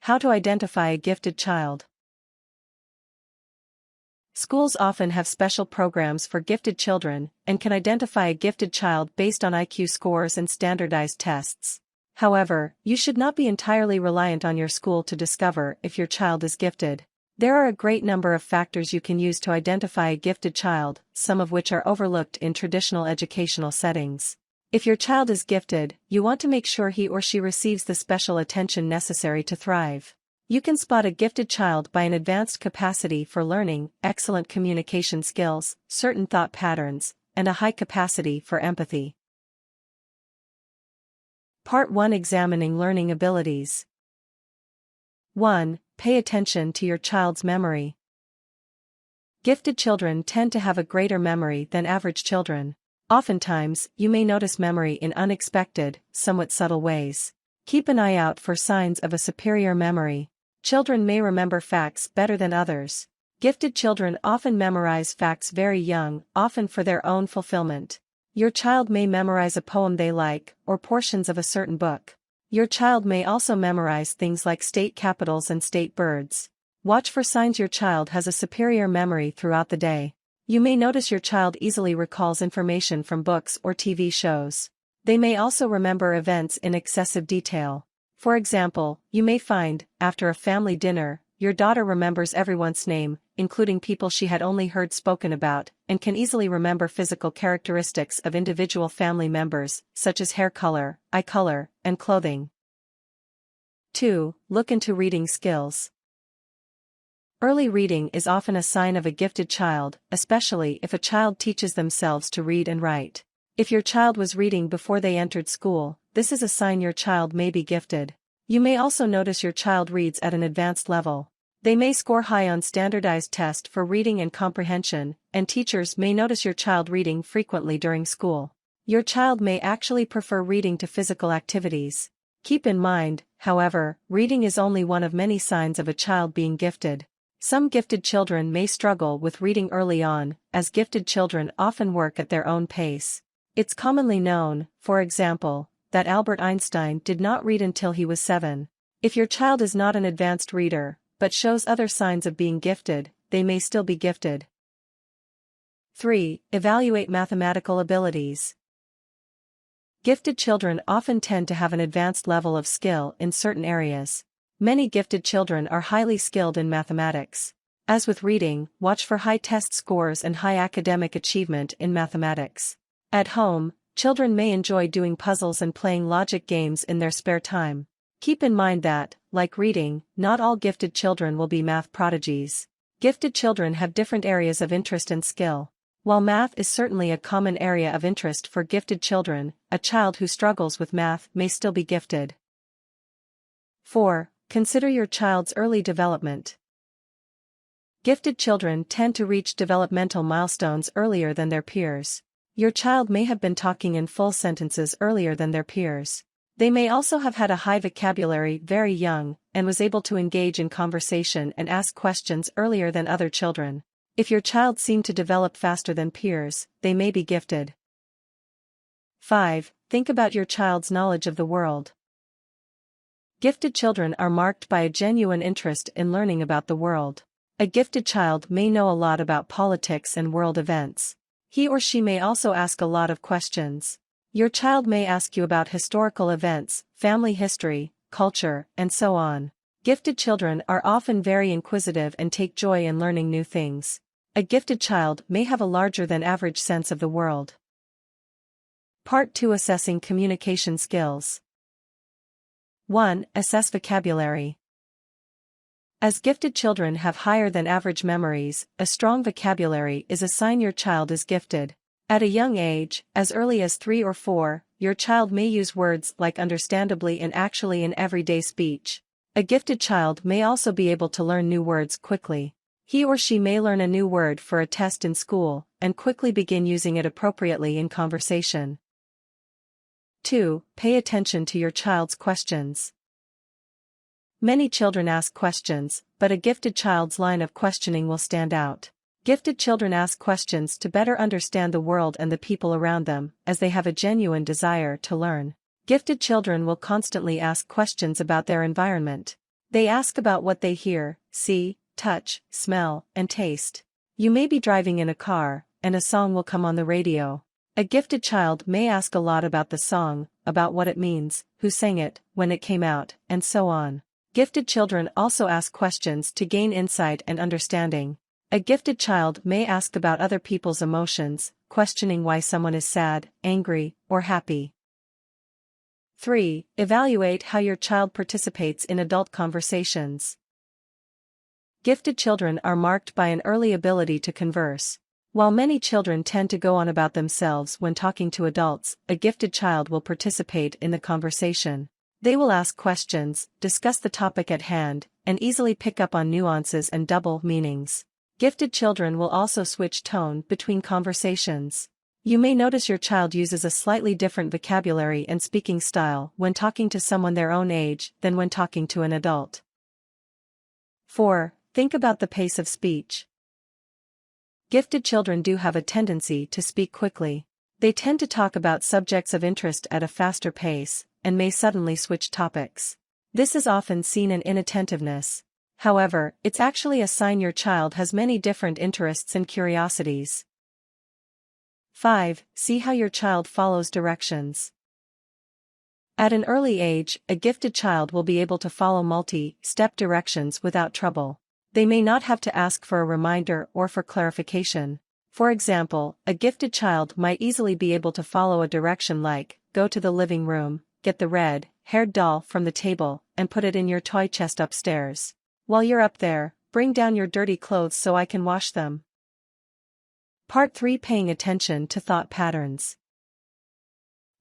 How to identify a gifted child. Schools often have special programs for gifted children and can identify a gifted child based on IQ scores and standardized tests. However, you should not be entirely reliant on your school to discover if your child is gifted. There are a great number of factors you can use to identify a gifted child, some of which are overlooked in traditional educational settings. If your child is gifted, you want to make sure he or she receives the special attention necessary to thrive. You can spot a gifted child by an advanced capacity for learning, excellent communication skills, certain thought patterns, and a high capacity for empathy. Part 1. Examining learning abilities. 1. Pay attention to your child's memory. Gifted children tend to have a greater memory than average children. Oftentimes, you may notice memory in unexpected, somewhat subtle ways. Keep an eye out for signs of a superior memory. Children may remember facts better than others. Gifted children often memorize facts very young, often for their own fulfillment. Your child may memorize a poem they like, or portions of a certain book. Your child may also memorize things like state capitals and state birds. Watch for signs your child has a superior memory throughout the day. You may notice your child easily recalls information from books or TV shows. They may also remember events in excessive detail. For example, you may find, after a family dinner, your daughter remembers everyone's name, including people she had only heard spoken about, and can easily remember physical characteristics of individual family members, such as hair color, eye color, and clothing. 2. Look into reading skills. Early reading is often a sign of a gifted child, especially if a child teaches themselves to read and write. If your child was reading before they entered school, this is a sign your child may be gifted. You may also notice your child reads at an advanced level. They may score high on standardized tests for reading and comprehension, and teachers may notice your child reading frequently during school. Your child may actually prefer reading to physical activities. Keep in mind, however, reading is only one of many signs of a child being gifted. Some gifted children may struggle with reading early on, as gifted children often work at their own pace. It's commonly known, for example, that Albert Einstein did not read until he was 7. If your child is not an advanced reader, but shows other signs of being gifted, they may still be gifted. 3. Evaluate mathematical abilities. Gifted children often tend to have an advanced level of skill in certain areas. Many gifted children are highly skilled in mathematics. As with reading, watch for high test scores and high academic achievement in mathematics. At home, children may enjoy doing puzzles and playing logic games in their spare time. Keep in mind that, like reading, not all gifted children will be math prodigies. Gifted children have different areas of interest and skill. While math is certainly a common area of interest for gifted children, a child who struggles with math may still be gifted. 4. Consider your child's early development. Gifted children tend to reach developmental milestones earlier than their peers. Your child may have been talking in full sentences earlier than their peers. They may also have had a high vocabulary very young, and was able to engage in conversation and ask questions earlier than other children. If your child seemed to develop faster than peers, they may be gifted. 5. Think about your child's knowledge of the world. Gifted children are marked by a genuine interest in learning about the world. A gifted child may know a lot about politics and world events. He or she may also ask a lot of questions. Your child may ask you about historical events, family history, culture, and so on. Gifted children are often very inquisitive and take joy in learning new things. A gifted child may have a larger than average sense of the world. Part 2. Assessing communication skills. 1. Assess vocabulary. As gifted children have higher than average memories, a strong vocabulary is a sign your child is gifted. At a young age, as early as 3 or 4, your child may use words like understandably and actually in everyday speech. A gifted child may also be able to learn new words quickly. He or she may learn a new word for a test in school, and quickly begin using it appropriately in conversation. 2. Pay attention to your child's questions. Many children ask questions, but a gifted child's line of questioning will stand out. Gifted children ask questions to better understand the world and the people around them, as they have a genuine desire to learn. Gifted children will constantly ask questions about their environment. They ask about what they hear, see, touch, smell, and taste. You may be driving in a car, and a song will come on the radio. A gifted child may ask a lot about the song, about what it means, who sang it, when it came out, and so on. Gifted children also ask questions to gain insight and understanding. A gifted child may ask about other people's emotions, questioning why someone is sad, angry, or happy. 3. Evaluate how your child participates in adult conversations. Gifted children are marked by an early ability to converse. While many children tend to go on about themselves when talking to adults, a gifted child will participate in the conversation. They will ask questions, discuss the topic at hand, and easily pick up on nuances and double meanings. Gifted children will also switch tone between conversations. You may notice your child uses a slightly different vocabulary and speaking style when talking to someone their own age than when talking to an adult. 4. Think about the pace of speech. Gifted children do have a tendency to speak quickly. They tend to talk about subjects of interest at a faster pace, and may suddenly switch topics. This is often seen in inattentiveness. However, it's actually a sign your child has many different interests and curiosities. 5. See how your child follows directions. At an early age, a gifted child will be able to follow multi-step directions without trouble. They may not have to ask for a reminder or for clarification. For example, a gifted child might easily be able to follow a direction like, go to the living room, get the red-haired doll from the table, and put it in your toy chest upstairs. While you're up there, bring down your dirty clothes so I can wash them. Part 3. Paying attention to thought patterns.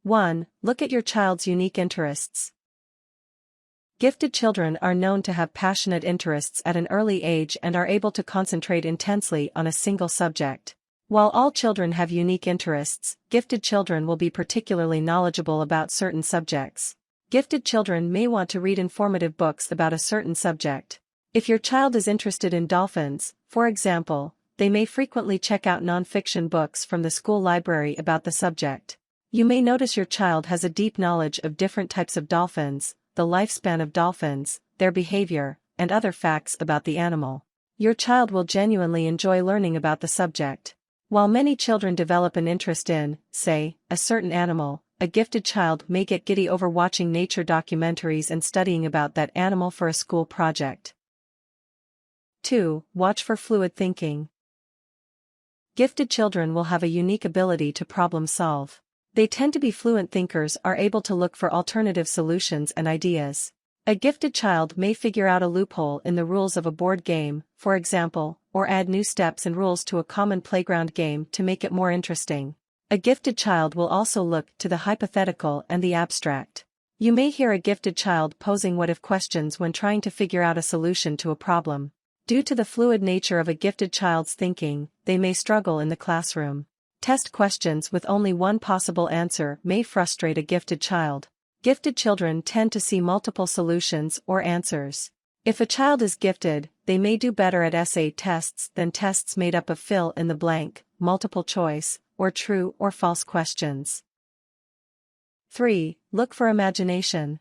1. Look at your child's unique interests. Gifted children are known to have passionate interests at an early age and are able to concentrate intensely on a single subject. While all children have unique interests, gifted children will be particularly knowledgeable about certain subjects. Gifted children may want to read informative books about a certain subject. If your child is interested in dolphins, for example, they may frequently check out non-fiction books from the school library about the subject. You may notice your child has a deep knowledge of different types of dolphins, the lifespan of dolphins, their behavior, and other facts about the animal. Your child will genuinely enjoy learning about the subject. While many children develop an interest in, say, a certain animal, a gifted child may get giddy over watching nature documentaries and studying about that animal for a school project. 2. Watch for fluid thinking. Gifted children will have a unique ability to problem solve. They tend to be fluent thinkers, are able to look for alternative solutions and ideas. A gifted child may figure out a loophole in the rules of a board game, for example, or add new steps and rules to a common playground game to make it more interesting. A gifted child will also look to the hypothetical and the abstract. You may hear a gifted child posing what-if questions when trying to figure out a solution to a problem. Due to the fluid nature of a gifted child's thinking, they may struggle in the classroom. Test questions with only one possible answer may frustrate a gifted child. Gifted children tend to see multiple solutions or answers. If a child is gifted, they may do better at essay tests than tests made up of fill-in-the-blank, multiple choice, or true or false questions. 3. Look for imagination.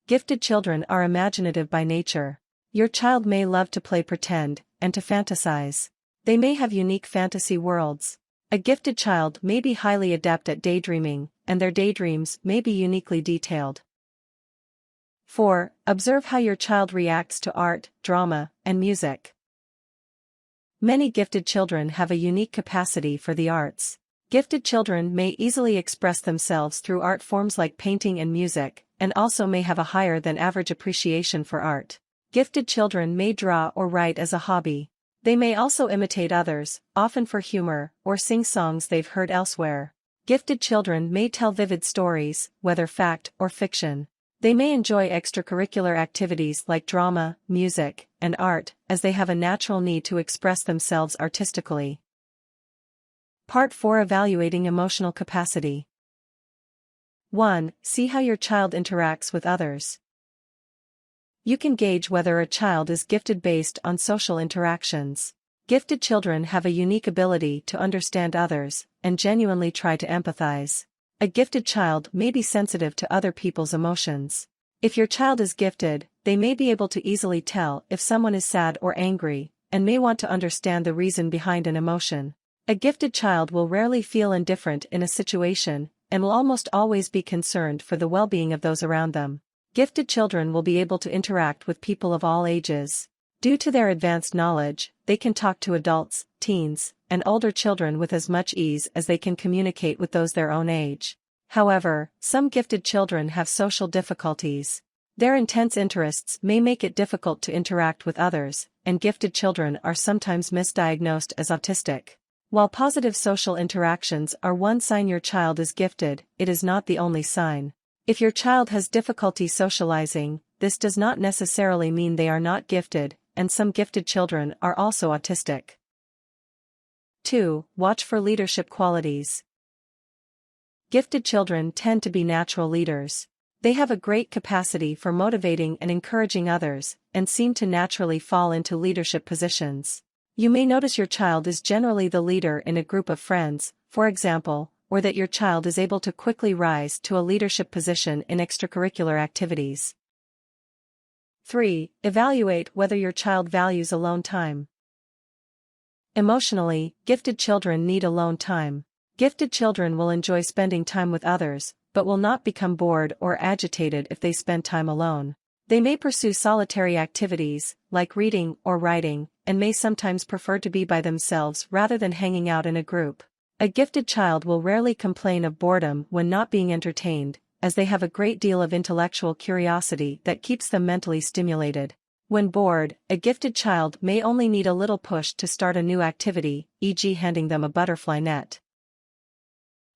Gifted children are imaginative by nature. Your child may love to play pretend, and to fantasize. They may have unique fantasy worlds. A gifted child may be highly adept at daydreaming, and their daydreams may be uniquely detailed. 4. Observe how your child reacts to art, drama, and music. Many gifted children have a unique capacity for the arts. Gifted children may easily express themselves through art forms like painting and music, and also may have a higher than average appreciation for art. Gifted children may draw or write as a hobby. They may also imitate others, often for humor, or sing songs they've heard elsewhere. Gifted children may tell vivid stories, whether fact or fiction. They may enjoy extracurricular activities like drama, music, and art, as they have a natural need to express themselves artistically. Part 4. Evaluating emotional capacity. 1. See how your child interacts with others. You can gauge whether a child is gifted based on social interactions. Gifted children have a unique ability to understand others, and genuinely try to empathize. A gifted child may be sensitive to other people's emotions. If your child is gifted, they may be able to easily tell if someone is sad or angry, and may want to understand the reason behind an emotion. A gifted child will rarely feel indifferent in a situation, and will almost always be concerned for the well-being of those around them. Gifted children will be able to interact with people of all ages. Due to their advanced knowledge, they can talk to adults, teens, and older children with as much ease as they can communicate with those their own age. However, some gifted children have social difficulties. Their intense interests may make it difficult to interact with others, and gifted children are sometimes misdiagnosed as autistic. While positive social interactions are one sign your child is gifted, it is not the only sign. If your child has difficulty socializing, this does not necessarily mean they are not gifted, and some gifted children are also autistic. 2. Watch for leadership qualities. Gifted children tend to be natural leaders. They have a great capacity for motivating and encouraging others, and seem to naturally fall into leadership positions. You may notice your child is generally the leader in a group of friends, for example, or that your child is able to quickly rise to a leadership position in extracurricular activities. 3. Evaluate whether your child values alone time. Emotionally, gifted children need alone time. Gifted children will enjoy spending time with others, but will not become bored or agitated if they spend time alone. They may pursue solitary activities, like reading or writing, and may sometimes prefer to be by themselves rather than hanging out in a group. A gifted child will rarely complain of boredom when not being entertained, as they have a great deal of intellectual curiosity that keeps them mentally stimulated. When bored, a gifted child may only need a little push to start a new activity, e.g. handing them a butterfly net.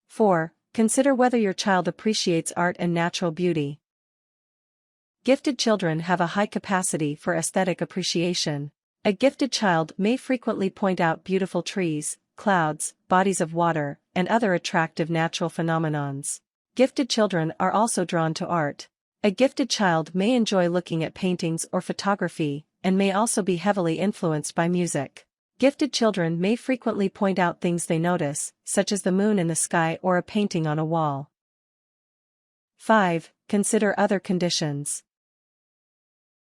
4. Consider whether your child appreciates art and natural beauty. Gifted children have a high capacity for aesthetic appreciation. A gifted child may frequently point out beautiful trees, clouds, bodies of water, and other attractive natural phenomenons. Gifted children are also drawn to art. A gifted child may enjoy looking at paintings or photography, and may also be heavily influenced by music. Gifted children may frequently point out things they notice, such as the moon in the sky or a painting on a wall. 5. Consider other conditions.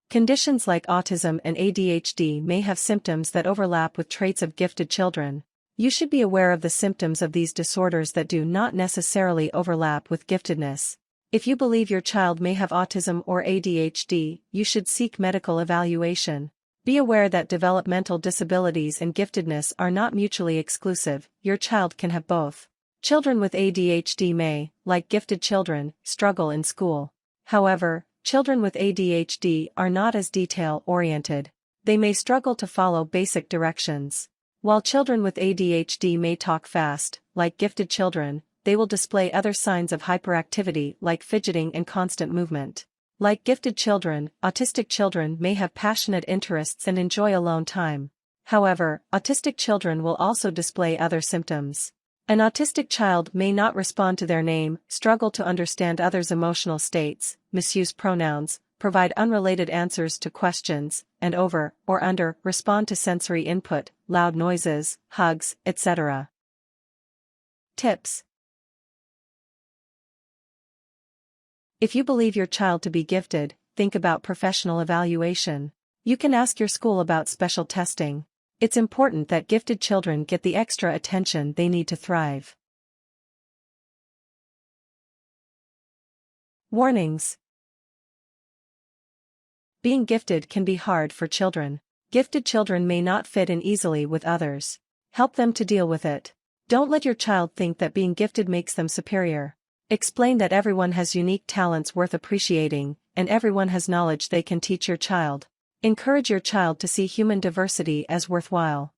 Conditions like autism and ADHD may have symptoms that overlap with traits of gifted children. You should be aware of the symptoms of these disorders that do not necessarily overlap with giftedness. If you believe your child may have autism or ADHD, you should seek medical evaluation. Be aware that developmental disabilities and giftedness are not mutually exclusive, your child can have both. Children with ADHD may, like gifted children, struggle in school. However, children with ADHD are not as detail-oriented. They may struggle to follow basic directions. While children with ADHD may talk fast, like gifted children, they will display other signs of hyperactivity like fidgeting and constant movement. Like gifted children, autistic children may have passionate interests and enjoy alone time. However, autistic children will also display other symptoms. An autistic child may not respond to their name, struggle to understand others' emotional states, misuse pronouns, provide unrelated answers to questions, and over, or under, respond to sensory input, loud noises, hugs, etc. Tips. If you believe your child to be gifted, think about professional evaluation. You can ask your school about special testing. It's important that gifted children get the extra attention they need to thrive. Warnings. Being gifted can be hard for children. Gifted children may not fit in easily with others. Help them to deal with it. Don't let your child think that being gifted makes them superior. Explain that everyone has unique talents worth appreciating, and everyone has knowledge they can teach your child. Encourage your child to see human diversity as worthwhile.